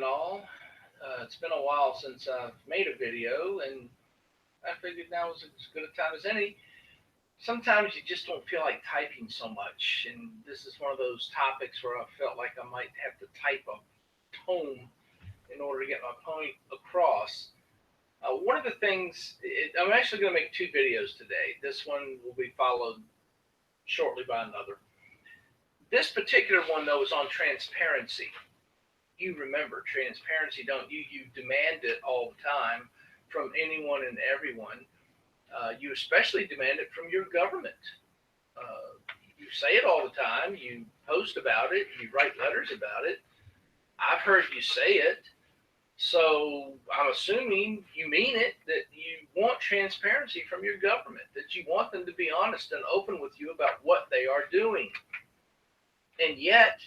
and all. It's been a while since I've made a video, and I figured now was as good a time as any. Sometimes you just don't feel like typing so much, and this is one of those topics where I felt like I might have to type a tome in order to get my point across. One of the things, I'm actually going to make two videos today. This one will be followed shortly by another. This particular one, though, is on transparency. You remember transparency, don't you? You demand it all the time from anyone and everyone. You especially demand it from your government. You say it all the time. You post about it. You write letters about it. I've heard you say it. So I'm assuming you mean it, that you want transparency from your government, that you want them to be honest and open with you about what they are doing. And yet,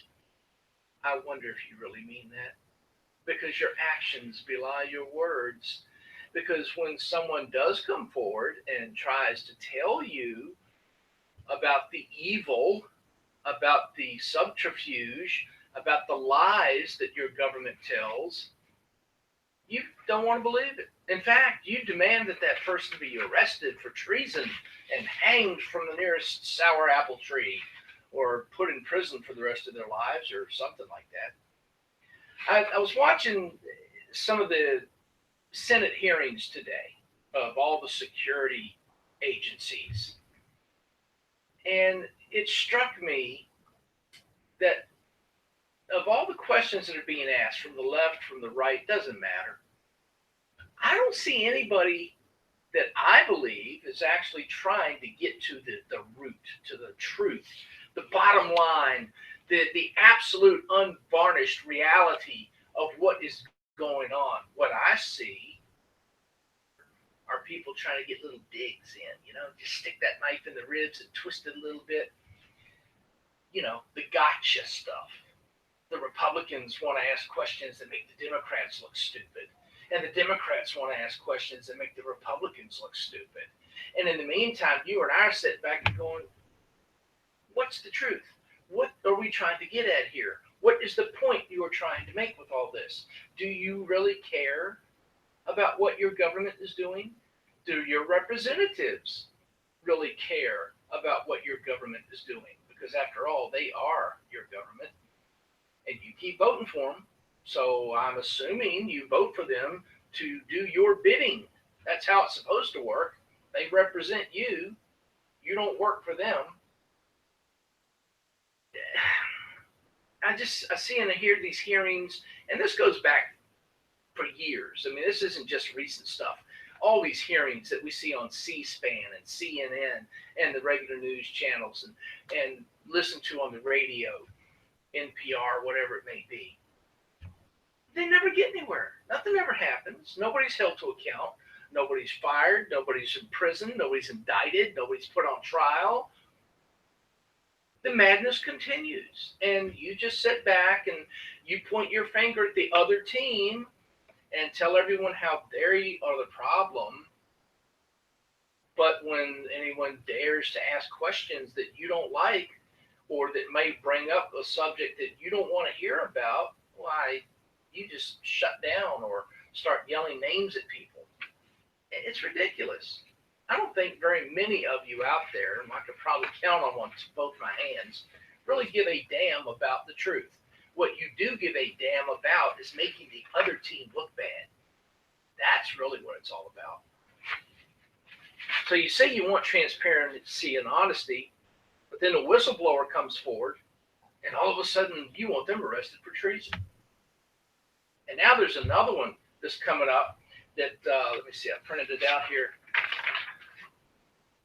I wonder if you really mean that, because your actions belie your words. Because when someone does come forward and tries to tell you about the evil, about the subterfuge, about the lies that your government tells, you don't want to believe it. In fact, you demand that that person be arrested for treason and hanged from the nearest sour apple tree or put in prison for the rest of their lives or something like that. I was watching some of the Senate hearings today of all the security agencies, and it struck me that of all the questions that are being asked from the left, from the right, doesn't matter. I don't see anybody that I believe is actually trying to get to the root, to the truth, the bottom line, the absolute unvarnished reality of what is going on. What I see are people trying to get little digs in, just stick that knife in the ribs and twist it a little bit. The gotcha stuff. The Republicans want to ask questions that make the Democrats look stupid. And the Democrats want to ask questions that make the Republicans look stupid. And in the meantime, you and I are sitting back and going, what's the truth? What are we trying to get at here? What is the point you are trying to make with all this? Do you really care about what your government is doing? Do your representatives really care about what your government is doing? Because after all, they are your government, and you keep voting for them. So I'm assuming you vote for them to do your bidding. That's how it's supposed to work. They represent you. You don't work for them. I see and I hear these hearings, and this goes back for years. I mean, this isn't just recent stuff. All these hearings that we see on C-SPAN and CNN and the regular news channels and listen to on the radio, NPR, whatever it may be. They never get anywhere. Nothing ever happens. Nobody's held to account. Nobody's fired. Nobody's in prison. Nobody's indicted. Nobody's put on trial. The madness continues. And you just sit back and you point your finger at the other team and tell everyone how they are the problem. But when anyone dares to ask questions that you don't like or that may bring up a subject that you don't want to hear about, why, you just shut down or start yelling names at people. It's ridiculous. I don't think very many of you out there, and I could probably count on both my hands, really give a damn about the truth. What you do give a damn about is making the other team look bad. That's really what it's all about. So you say you want transparency and honesty, but then a whistleblower comes forward, and all of a sudden you want them arrested for treason. And now there's another one that's coming up that, let me see, I printed it out here.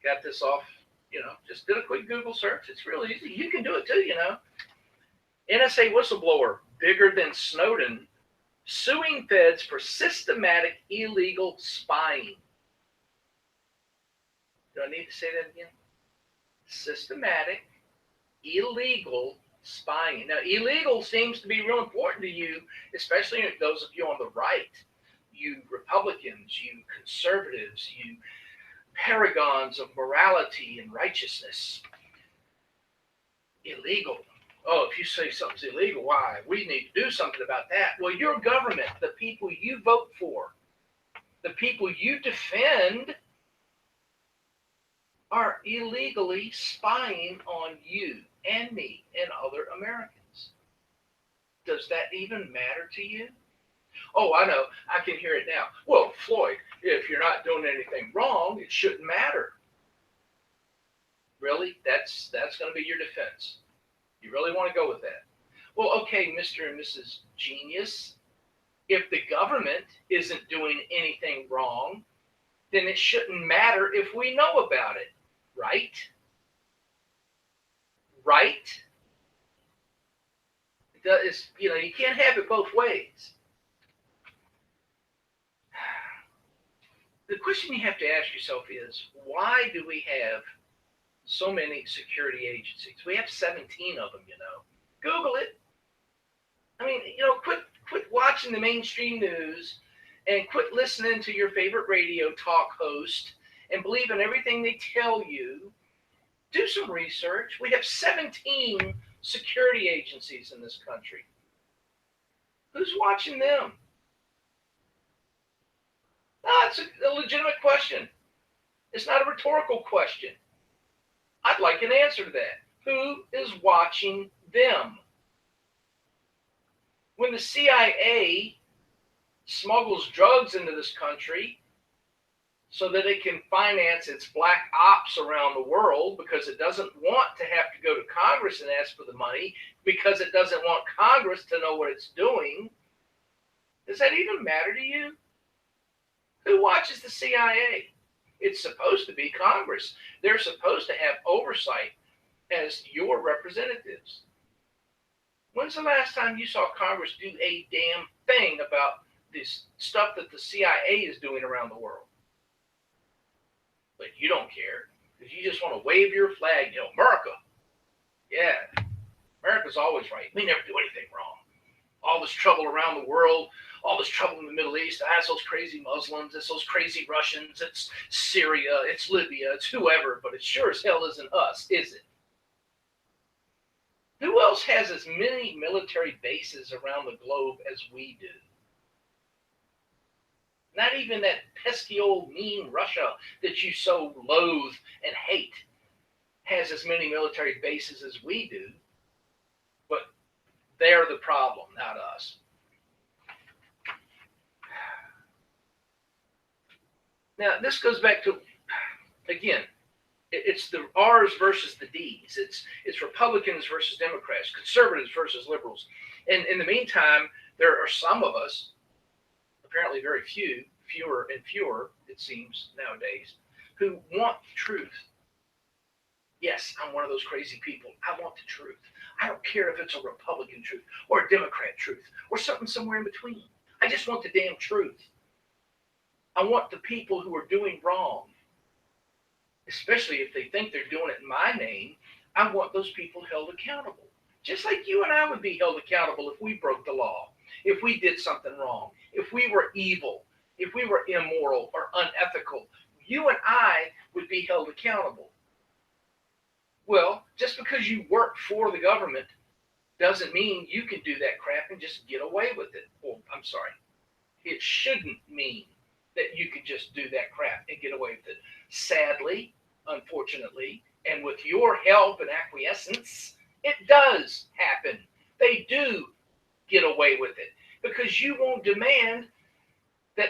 Got this off, just did a quick Google search. It's real easy. You can do it too, NSA whistleblower, bigger than Snowden, suing feds for systematic illegal spying. Do I need to say that again? Systematic, illegal spying. Now, illegal seems to be real important to you, especially those of you on the right, you Republicans, you conservatives, you paragons of morality and righteousness. Illegal. oh, if you say something's illegal, why? We need to do something about that. Well, your government, the people you vote for, the people you defend, are illegally spying on you and me and other Americans. Does that even matter to you? Oh, I know. I can hear it now. Well, Floyd, if you're not doing anything wrong, it shouldn't matter. Really? That's going to be your defense. You really want to go with that? Well, okay, Mr. and Mrs. Genius, if the government isn't doing anything wrong, then it shouldn't matter if we know about it, right? Right? You can't have it both ways. The question you have to ask yourself is, why do we have so many security agencies? We have 17 of them, Google it. I mean, quit watching the mainstream news and quit listening to your favorite radio talk host and believe in everything they tell you. Do some research. We have 17 security agencies in this country. Who's watching them? No, it's a legitimate question. It's not a rhetorical question. I'd like an answer to that. Who is watching them? When the CIA smuggles drugs into this country so that it can finance its black ops around the world because it doesn't want to have to go to Congress and ask for the money, because it doesn't want Congress to know what it's doing, does that even matter to you? Who watches the CIA? It's supposed to be Congress. They're supposed to have oversight as your representatives. When's the last time you saw Congress do a damn thing about this stuff that the CIA is doing around the world? But you don't care because you just want to wave your flag, America. Yeah, America's always right. We never do anything wrong. All this trouble around the world, all this trouble in the Middle East, it's those crazy Muslims, it's those crazy Russians, it's Syria, it's Libya, it's whoever, but it sure as hell isn't us, is it? Who else has as many military bases around the globe as we do? Not even that pesky old mean Russia that you so loathe and hate has as many military bases as we do. But they're the problem, not us. Now, this goes back to, again, it's the R's versus the D's. It's Republicans versus Democrats, conservatives versus liberals. And in the meantime, there are some of us, apparently very fewer and fewer, it seems nowadays, who want truth. Yes, I'm one of those crazy people. I want the truth. I don't care if it's a Republican truth or a Democrat truth or something somewhere in between. I just want the damn truth. I want the people who are doing wrong, especially if they think they're doing it in my name, I want those people held accountable. Just like you and I would be held accountable if we broke the law, if we did something wrong, if we were evil, if we were immoral or unethical, you and I would be held accountable. Well, just because you work for the government doesn't mean you can do that crap and just get away with it. Well, I'm sorry. It shouldn't mean that you could just do that crap and get away with it. Sadly, unfortunately, and with your help and acquiescence, it does happen. They do get away with it because you won't demand that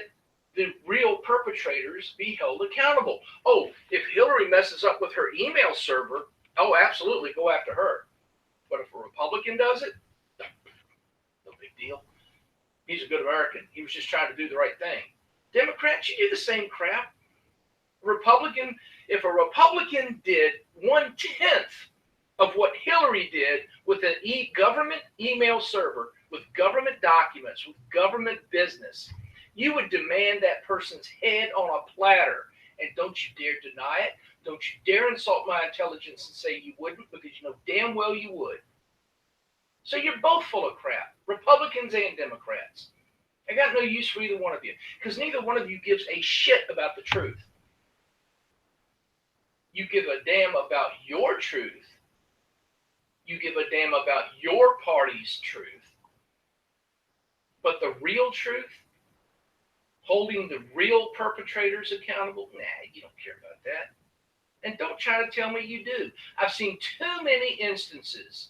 the real perpetrators be held accountable. Oh, if Hillary messes up with her email server, oh, absolutely, go after her. But if a Republican does it, no big deal. He's a good American. He was just trying to do the right thing. Democrats, you do the same crap. If a Republican did 1/10 of what Hillary did with an government email server, with government documents, with government business, you would demand that person's head on a platter. And don't you dare deny it. Don't you dare insult my intelligence and say you wouldn't, because you know damn well you would. So you're both full of crap, Republicans and Democrats. I got no use for either one of you, because neither one of you gives a shit about the truth. You give a damn about your truth. You give a damn about your party's truth. But the real truth, holding the real perpetrators accountable, nah, you don't care about that. And don't try to tell me you do. I've seen too many instances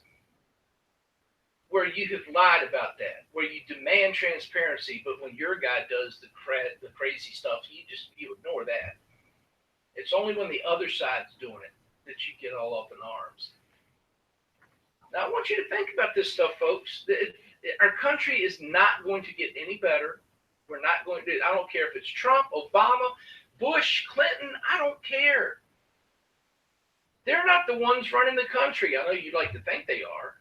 where you have lied about that, where you demand transparency, but when your guy does the crazy stuff, you ignore that. It's only when the other side's doing it that you get all up in arms. Now, I want you to think about this stuff, folks. Our country is not going to get any better. We're not going to, I don't care if it's Trump, Obama, Bush, Clinton, I don't care. They're not the ones running the country. I know you'd like to think they are,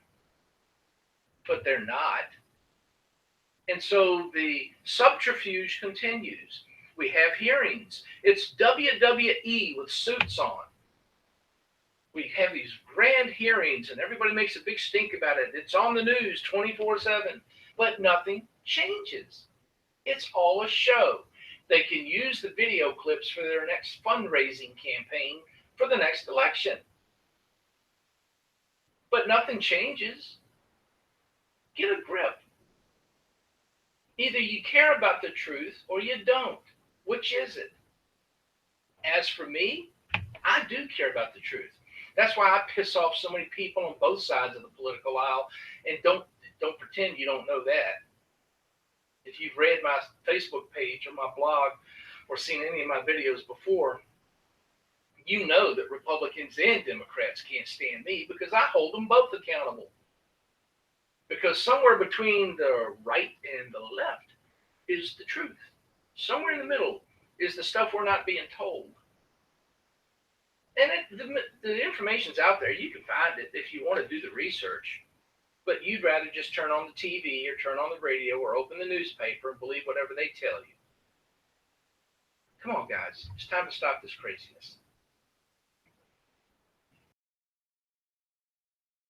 but they're not. And so the subterfuge continues. We have hearings. It's WWE with suits on. We have these grand hearings, and everybody makes a big stink about it. It's on the news 24/7, but nothing changes. It's all a show. They can use the video clips for their next fundraising campaign for the next election. But nothing changes. Get a grip. Either you care about the truth or you don't. Which is it? As for me, I do care about the truth. That's why I piss off so many people on both sides of the political aisle, and don't pretend you don't know that. If you've read my Facebook page or my blog or seen any of my videos before, you know that Republicans and Democrats can't stand me because I hold them both accountable. Because somewhere between the right and the left is the truth. Somewhere in the middle is the stuff we're not being told. And the information's out there. You can find it if you want to do the research. But you'd rather just turn on the TV or turn on the radio or open the newspaper and believe whatever they tell you. Come on, guys. It's time to stop this craziness.